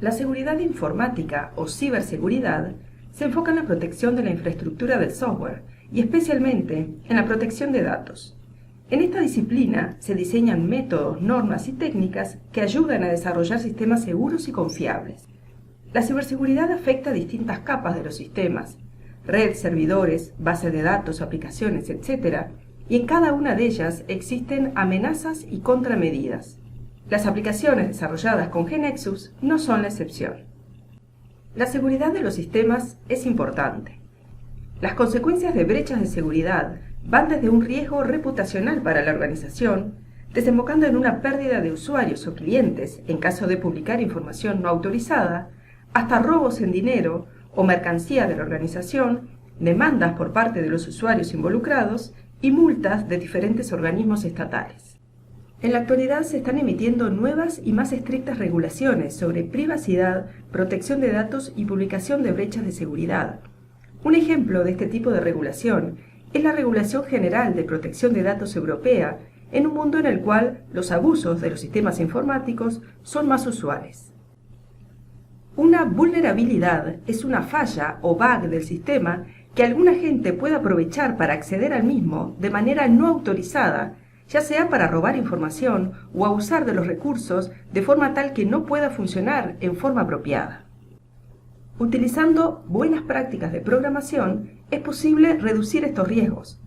La seguridad informática o ciberseguridad se enfoca en la protección de la infraestructura del software y especialmente en la protección de datos. En esta disciplina se diseñan métodos, normas y técnicas que ayudan a desarrollar sistemas seguros y confiables. La ciberseguridad afecta a distintas capas de los sistemas, red, servidores, bases de datos, aplicaciones, etc., y en cada una de ellas existen amenazas y contramedidas. Las aplicaciones desarrolladas con GNexus no son la excepción. La seguridad de los sistemas es importante. Las consecuencias de brechas de seguridad van desde un riesgo reputacional para la organización, desembocando en una pérdida de usuarios o clientes en caso de publicar información no autorizada, hasta robos en dinero o mercancía de la organización, demandas por parte de los usuarios involucrados y multas de diferentes organismos estatales. En la actualidad se están emitiendo nuevas y más estrictas regulaciones sobre privacidad, protección de datos y publicación de brechas de seguridad. Un ejemplo de este tipo de regulación es la Regulación General de Protección de Datos Europea, en un mundo en el cual los abusos de los sistemas informáticos son más usuales. Una vulnerabilidad es una falla o bug del sistema que alguna gente puede aprovechar para acceder al mismo de manera no autorizada, ya sea para robar información o abusar de los recursos de forma tal que no pueda funcionar en forma apropiada. Utilizando buenas prácticas de programación es posible reducir estos riesgos,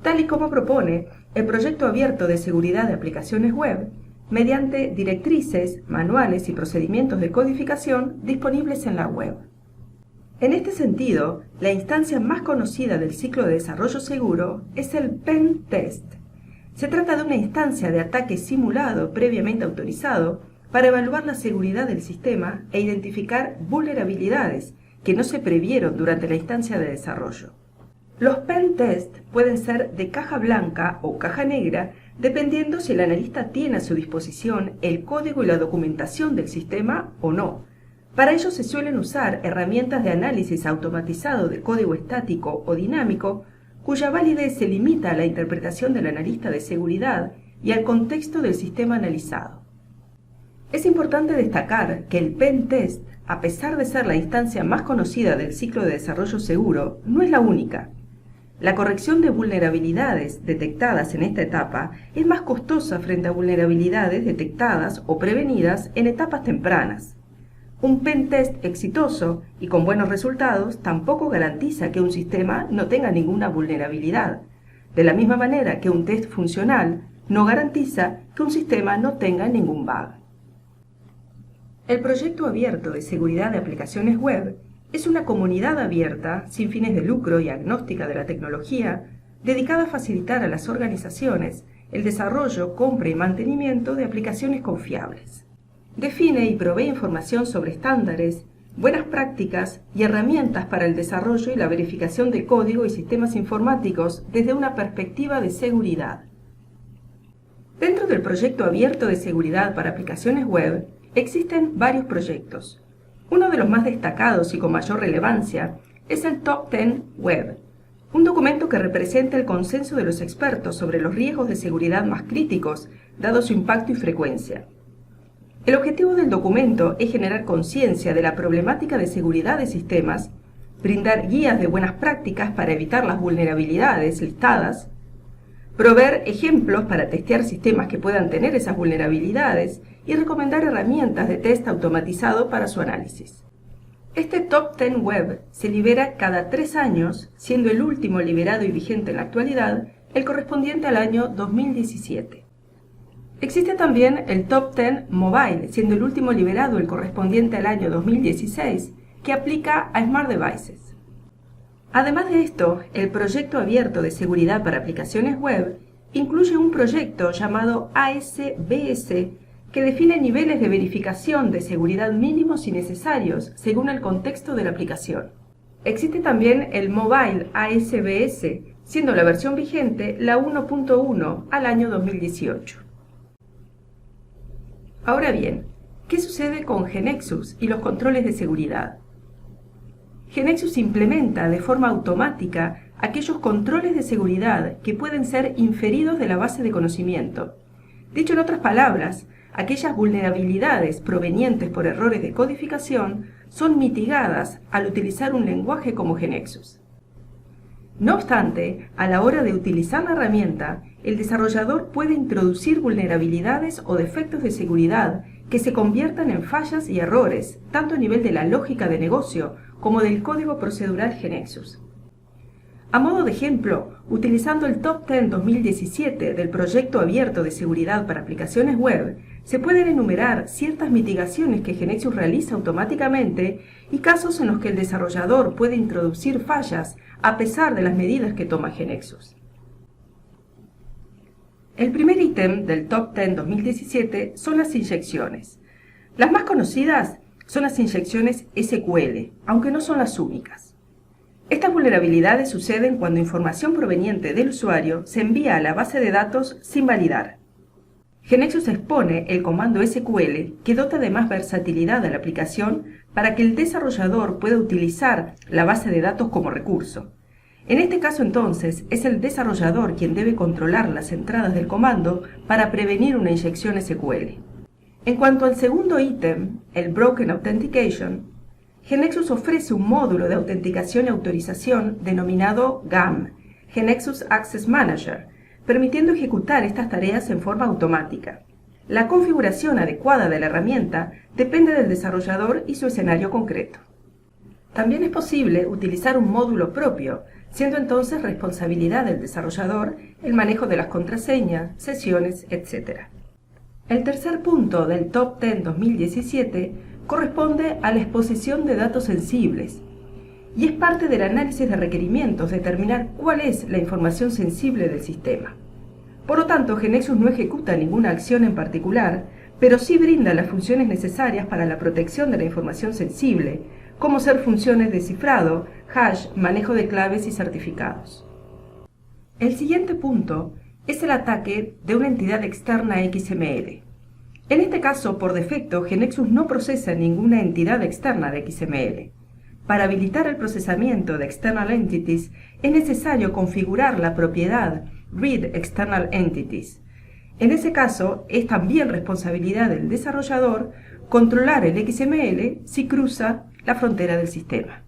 tal y como propone el Proyecto Abierto de Seguridad de Aplicaciones Web, mediante directrices, manuales y procedimientos de codificación disponibles en la web. En este sentido, la instancia más conocida del ciclo de desarrollo seguro es el Pen Test. Se trata de una instancia de ataque simulado previamente autorizado para evaluar la seguridad del sistema e identificar vulnerabilidades que no se previeron durante la instancia de desarrollo. Los Pen Test pueden ser de caja blanca o caja negra, dependiendo si el analista tiene a su disposición el código y la documentación del sistema o no. Para ello se suelen usar herramientas de análisis automatizado de código estático o dinámico, cuya validez se limita a la interpretación del analista de seguridad y al contexto del sistema analizado. Es importante destacar que el Pen Test, a pesar de ser la instancia más conocida del ciclo de desarrollo seguro, no es la única. La corrección de vulnerabilidades detectadas en esta etapa es más costosa frente a vulnerabilidades detectadas o prevenidas en etapas tempranas. Un Pen Test exitoso y con buenos resultados tampoco garantiza que un sistema no tenga ninguna vulnerabilidad, de la misma manera que un test funcional no garantiza que un sistema no tenga ningún bug. El Proyecto Abierto de Seguridad de Aplicaciones Web es una comunidad abierta, sin fines de lucro y agnóstica de la tecnología, dedicada a facilitar a las organizaciones el desarrollo, compra y mantenimiento de aplicaciones confiables. Define y provee información sobre estándares, buenas prácticas y herramientas para el desarrollo y la verificación de código y sistemas informáticos desde una perspectiva de seguridad. Dentro del Proyecto Abierto de Seguridad para Aplicaciones Web existen varios proyectos. Uno de los más destacados y con mayor relevancia es el Top 10 Web, un documento que representa el consenso de los expertos sobre los riesgos de seguridad más críticos, dado su impacto y frecuencia. El objetivo del documento es generar conciencia de la problemática de seguridad de sistemas, brindar guías de buenas prácticas para evitar las vulnerabilidades listadas, proveer ejemplos para testear sistemas que puedan tener esas vulnerabilidades y recomendar herramientas de test automatizado para su análisis. Este Top 10 Web se libera cada 3 años, siendo el último liberado y vigente en la actualidad el correspondiente al año 2017. Existe también el Top 10 Mobile, siendo el último liberado el correspondiente al año 2016, que aplica a Smart Devices. Además de esto, el Proyecto Abierto de Seguridad para Aplicaciones Web incluye un proyecto llamado ASBS que define niveles de verificación de seguridad mínimos y necesarios según el contexto de la aplicación. Existe también el Mobile ASBS, siendo la versión vigente la 1.1 al año 2018. Ahora bien, ¿qué sucede con GNexus y los controles de seguridad? GNexus implementa de forma automática aquellos controles de seguridad que pueden ser inferidos de la base de conocimiento. Dicho en otras palabras, aquellas vulnerabilidades provenientes por errores de codificación son mitigadas al utilizar un lenguaje como GeneXus. No obstante, a la hora de utilizar la herramienta, el desarrollador puede introducir vulnerabilidades o defectos de seguridad que se conviertan en fallas y errores, tanto a nivel de la lógica de negocio como del código procedural GeneXus. A modo de ejemplo, utilizando el Top 10 2017 del Proyecto Abierto de Seguridad para Aplicaciones Web, se pueden enumerar ciertas mitigaciones que GeneXus realiza automáticamente y casos en los que el desarrollador puede introducir fallas a pesar de las medidas que toma GeneXus. El primer ítem del Top 10 2017 son las inyecciones. Las más conocidas son las inyecciones SQL, aunque no son las únicas. Estas vulnerabilidades suceden cuando información proveniente del usuario se envía a la base de datos sin validar. GeneXus expone el comando SQL que dota de más versatilidad a la aplicación para que el desarrollador pueda utilizar la base de datos como recurso. En este caso entonces es el desarrollador quien debe controlar las entradas del comando para prevenir una inyección SQL. En cuanto al segundo ítem, el Broken Authentication, GeneXus ofrece un módulo de autenticación y autorización denominado GAM, GeneXus Access Manager, permitiendo ejecutar estas tareas en forma automática. La configuración adecuada de la herramienta depende del desarrollador y su escenario concreto. También es posible utilizar un módulo propio, siendo entonces responsabilidad del desarrollador el manejo de las contraseñas, sesiones, etc. El tercer punto del Top 10 2017 corresponde a la exposición de datos sensibles y es parte del análisis de requerimientos determinar cuál es la información sensible del sistema. Por lo tanto, GeneXus no ejecuta ninguna acción en particular, pero sí brinda las funciones necesarias para la protección de la información sensible, como ser funciones de cifrado, hash, manejo de claves y certificados. El siguiente punto es el ataque de una entidad externa XML. En este caso, por defecto, GeneXus no procesa ninguna entidad externa de XML. Para habilitar el procesamiento de External Entities, es necesario configurar la propiedad Read External Entities. En ese caso, es también responsabilidad del desarrollador controlar el XML si cruza la frontera del sistema.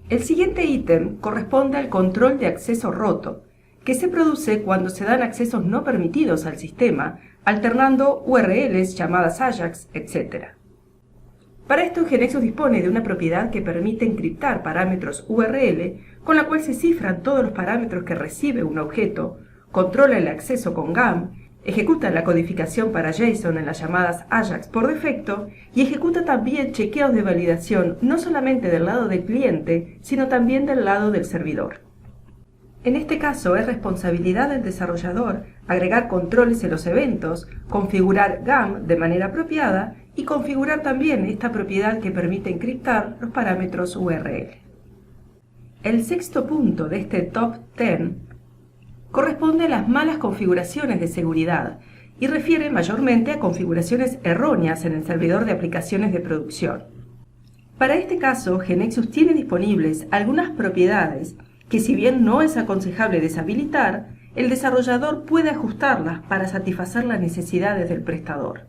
El siguiente ítem corresponde al control de acceso roto, que se produce cuando se dan accesos no permitidos al sistema, alternando URLs, llamadas AJAX, etc. Para esto, GeneXus dispone de una propiedad que permite encriptar parámetros URL, con la cual se cifran todos los parámetros que recibe un objeto, controla el acceso con GAM, ejecuta la codificación para JSON en las llamadas AJAX por defecto y ejecuta también chequeos de validación no solamente del lado del cliente, sino también del lado del servidor. En este caso es responsabilidad del desarrollador agregar controles en los eventos, configurar GAM de manera apropiada y configurar también esta propiedad que permite encriptar los parámetros URL. El sexto punto de este Top 10 corresponde a las malas configuraciones de seguridad y refiere mayormente a configuraciones erróneas en el servidor de aplicaciones de producción. Para este caso, GeneXus tiene disponibles algunas propiedades que, si bien no es aconsejable deshabilitar, el desarrollador puede ajustarlas para satisfacer las necesidades del prestador.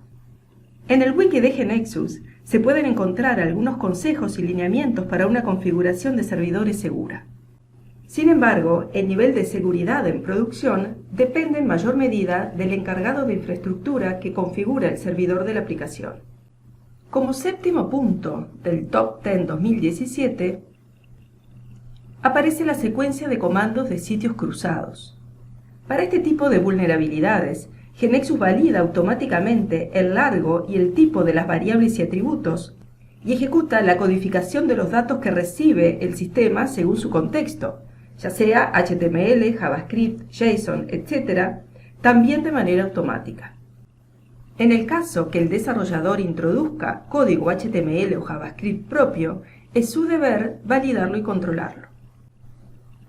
En el wiki de GeneXus se pueden encontrar algunos consejos y lineamientos para una configuración de servidores segura. Sin embargo, el nivel de seguridad en producción depende en mayor medida del encargado de infraestructura que configura el servidor de la aplicación. Como séptimo punto del Top 10 2017, aparece la secuencia de comandos de sitios cruzados. Para este tipo de vulnerabilidades, GeneXus valida automáticamente el largo y el tipo de las variables y atributos y ejecuta la codificación de los datos que recibe el sistema según su contexto, ya sea HTML, JavaScript, JSON, etc., también de manera automática. En el caso que el desarrollador introduzca código HTML o JavaScript propio, es su deber validarlo y controlarlo.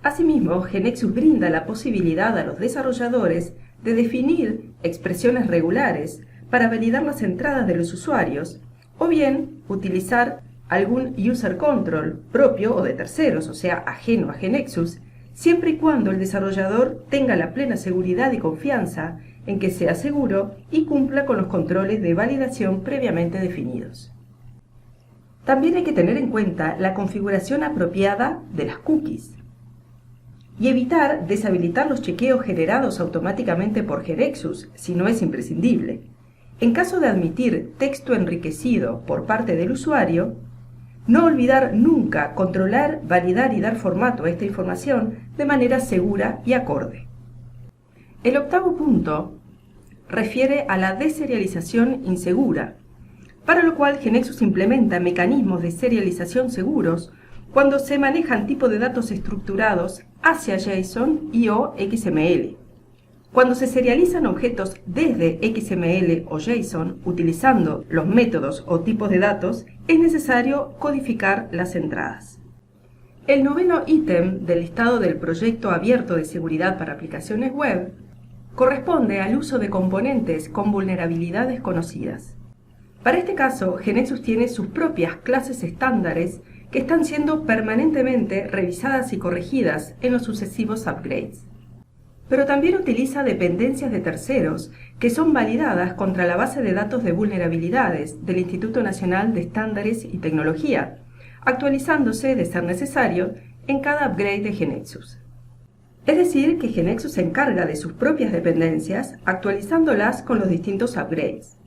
Asimismo, GeneXus brinda la posibilidad a los desarrolladores de definir expresiones regulares para validar las entradas de los usuarios, o bien utilizar algún user control propio o de terceros, o sea, ajeno a GeneXus, siempre y cuando el desarrollador tenga la plena seguridad y confianza en que sea seguro y cumpla con los controles de validación previamente definidos. También hay que tener en cuenta la configuración apropiada de las cookies y evitar deshabilitar los chequeos generados automáticamente por GeneXus si no es imprescindible. En caso de admitir texto enriquecido por parte del usuario, no olvidar nunca controlar, validar y dar formato a esta información de manera segura y acorde. El octavo punto refiere a la deserialización insegura, para lo cual GeneXus implementa mecanismos de serialización seguros cuando se manejan tipos de datos estructurados hacia JSON y o XML. Cuando se serializan objetos desde XML o JSON utilizando los métodos o tipos de datos, es necesario codificar las entradas. El noveno ítem del listado del proyecto abierto de seguridad para aplicaciones web corresponde al uso de componentes con vulnerabilidades conocidas. Para este caso, GeneXus tiene sus propias clases estándares que están siendo permanentemente revisadas y corregidas en los sucesivos upgrades. Pero también utiliza dependencias de terceros que son validadas contra la base de datos de vulnerabilidades del Instituto Nacional de Estándares y Tecnología, actualizándose, de ser necesario, en cada upgrade de GeneXus. Es decir, que GeneXus se encarga de sus propias dependencias, actualizándolas con los distintos upgrades.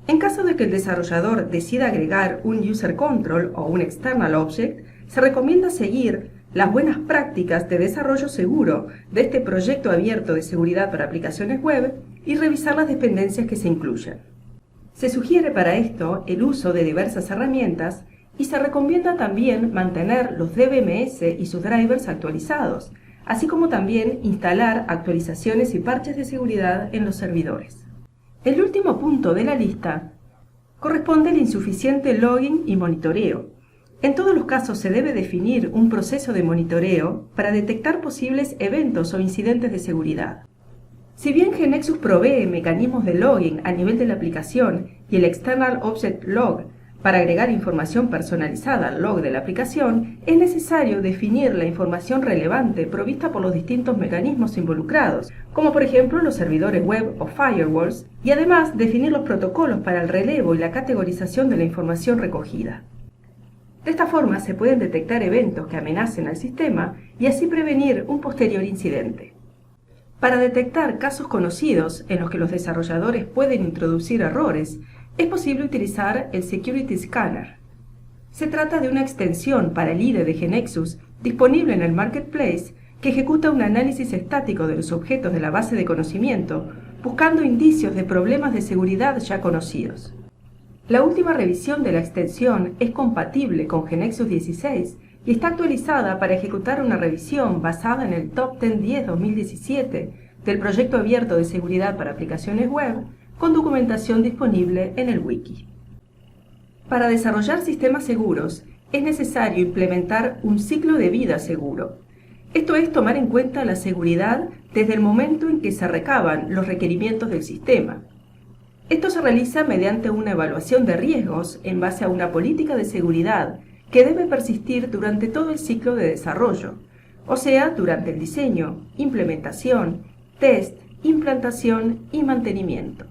En caso de que el desarrollador decida agregar un User Control o un External Object, se recomienda seguir las buenas prácticas de desarrollo seguro de este proyecto abierto de seguridad para aplicaciones web y revisar las dependencias que se incluyan. Se sugiere para esto el uso de diversas herramientas y se recomienda también mantener los DBMS y sus drivers actualizados, así como también instalar actualizaciones y parches de seguridad en los servidores. El último punto de la lista corresponde al insuficiente logging y monitoreo. En todos los casos se debe definir un proceso de monitoreo para detectar posibles eventos o incidentes de seguridad. Si bien GeneXus provee mecanismos de logging a nivel de la aplicación y el External Object Log para agregar información personalizada al log de la aplicación, es necesario definir la información relevante provista por los distintos mecanismos involucrados, como por ejemplo los servidores web o firewalls, y además definir los protocolos para el relevo y la categorización de la información recogida. De esta forma se pueden detectar eventos que amenacen al sistema y así prevenir un posterior incidente. Para detectar casos conocidos en los que los desarrolladores pueden introducir errores, es posible utilizar el Security Scanner. Se trata de una extensión para el IDE de GeneXus disponible en el Marketplace que ejecuta un análisis estático de los objetos de la base de conocimiento, buscando indicios de problemas de seguridad ya conocidos. La última revisión de la extensión es compatible con GeneXus 16 y está actualizada para ejecutar una revisión basada en el Top 10 2017 del proyecto abierto de seguridad para aplicaciones web, con documentación disponible en el wiki. Para desarrollar sistemas seguros, es necesario implementar un ciclo de vida seguro. Esto es tomar en cuenta la seguridad desde el momento en que se recaban los requerimientos del sistema. Esto se realiza mediante una evaluación de riesgos en base a una política de seguridad que debe persistir durante todo el ciclo de desarrollo, o sea, durante el diseño, implementación, test, implantación y mantenimiento.